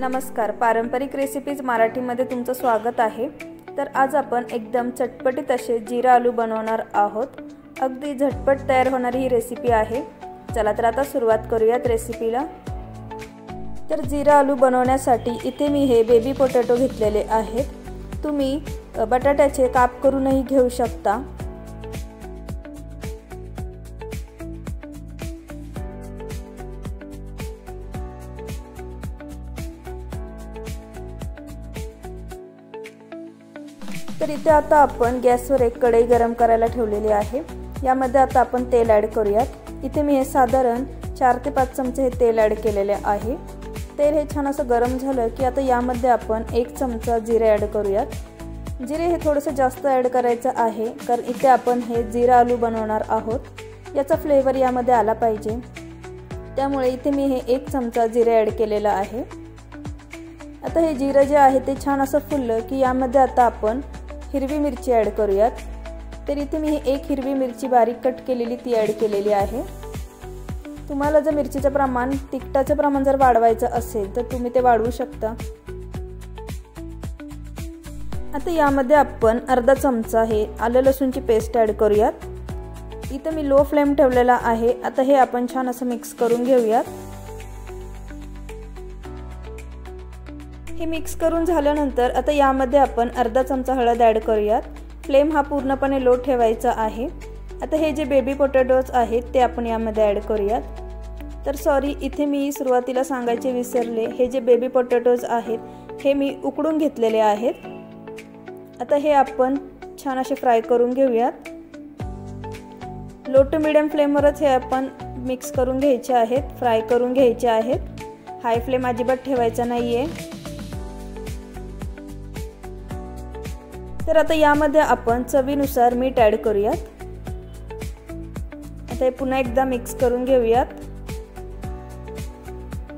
नमस्कार, पारंपरिक रेसिपीज मराठीमध्ये तुमचं स्वागत आहे। तर आज आपण एकदम चटपटीत असे जिरा आलू बनवणार आहोत। अगदी झटपट तयार होणारी ही रेसिपी आहे। चला तर आता सुरुवात करूयात रेसिपीला। तर जिरा आलू बनवण्यासाठी इथे मी हे बेबी पोटॅटो घेतलेले आहेत। तुम्ही बटाट्याचे काप करूनही घेऊ शकता। तर इथे आता आपण गॅसवर एक कढई गरम करायला ठेवलेली आहे। यामध्ये आता आपण तेल ॲड करूयात। इथे मी हे साधारण 4 ते 5 चमचे हे तेल ॲड केलेले आहे। तेल हे छान असं गरम झालं की आता यामध्ये आपण 1 चमचा जिरे ॲड करूयात। जिरे हे थोडंसं जास्त ॲड करायचं आहे कारण इथे आपण हे जिरा आलू बनवणार आहोत। याचा फ्लेवर यामध्ये आला पाहिजे, त्यामुळे इथे मी हे 1 चमचा जिरे ॲड केलेला आहे। आता हे जिरे जे आहे ते छान असं फुललं की यामध्ये आता आपण हिरवी मिरची ॲड करूयात। तर इथे मी 1 हिरवी मिरची बारीक कट केलेली ती ॲड केलेली आहे। तुम्हाला जर मिरचीचं प्रमाण तिखटाचं प्रमाण जर वाढवायचं असेल तर तुम्ही ते वाढवू शकता। आता यामध्ये आपण अर्धा चमचा हे आलं लसूणची पेस्ट ॲड करूयात। इथे मी लो फ्लेम ठेवलेला आहे। आता हे आपण छान असं मिक्स करून घेऊयात। हे मिक्स करून झाल्यानंतर आता यामध्ये आपण अर्धा चमचा हळद ॲड करूयात। फ्लेम हा पूर्णपणे लो ठेवायचा आहे। आता हे जे बेबी पोटॅटोज आहेत ते आपण यामध्ये ॲड करूयात। तर सॉरी, इथे मी सुरुवातीला सांगायचे विसरले, हे जे बेबी पोटॅटोज आहेत हे मी उकडून घेतलेले आहेत। आता हे आपण छान असे फ्राय करून घेऊयात। लो टू मीडियम फ्लेमवरच हे आपण मिक्स करून घ्यायचे आहेत, फ्राय करून घ्यायचे आहेत। हाय फ्लेम अजिबात ठेवायचा नाहीये। तर आता यामध्ये आपण चवीनुसार मीठ ॲड करूयात। आता हे पुन्हा एकदा मिक्स करून घेऊयात।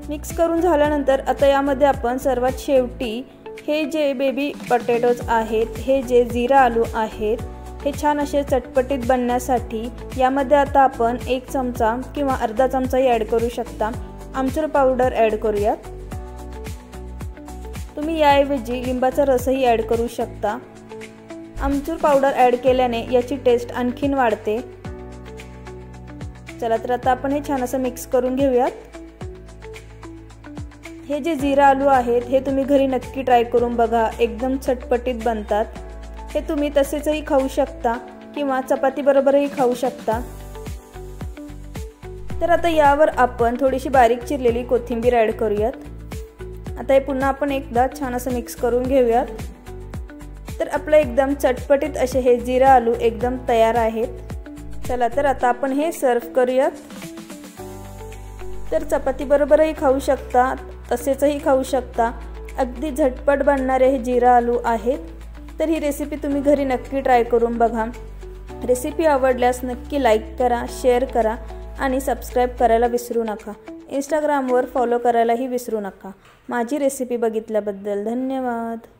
मिक्स करून झाल्यानंतर आता यामध्ये आपण सर्वात शेवटी हे जे बेबी पोटॅटोज आहेत, हे जे जिरा आलू आहेत, हे छान असे चटपटीत बनण्यासाठी यामध्ये आता आपण 1 चमचा किंवा अर्धा चमचाही ॲड करू शकता आमचूर पावडर ॲड करूयात। तुम्ही याऐवजी लिंबाचा रसही ॲड करू शकता। आमचूर पावडर ॲड केल्याने याची टेस्ट आणखीन वाढते। चला तर आता आपण हे छान असं मिक्स करून घेऊयात। हे जे जिरा आलू आहेत हे तुम्ही घरी नक्की ट्राय करून बघा, एकदम चटपटीत बनतात। हे तुम्ही तसेचही खाऊ शकता किंवा चपाती बरोबरही खाऊ शकता। तर आता यावर आपण थोडीशी बारीक चिरलेली कोथिंबीर ॲड करूयात। आता हे पुन्हा आपण एकदा छान असं मिक्स करून घेऊयात। तर आपलं एकदम चटपटीत असे हे जिरा आलू एकदम तयार आहेत। चला तर आता आपण हे सर्व करूयात। तर चपाती बरोबरही खाऊ शकता, तसेचही खाऊ शकता। अगदी झटपट बनणारे हे जिरा आलू आहेत। तर ही रेसिपी तुम्ही घरी नक्की ट्राय करून बघा। रेसिपी आवडल्यास नक्की लाईक करा, शेअर करा आणि सबस्क्राईब करायला विसरू नका। इंस्टाग्रामवर फॉलो करायलाही विसरू नका। माझी रेसिपी बघितल्याबद्दल धन्यवाद।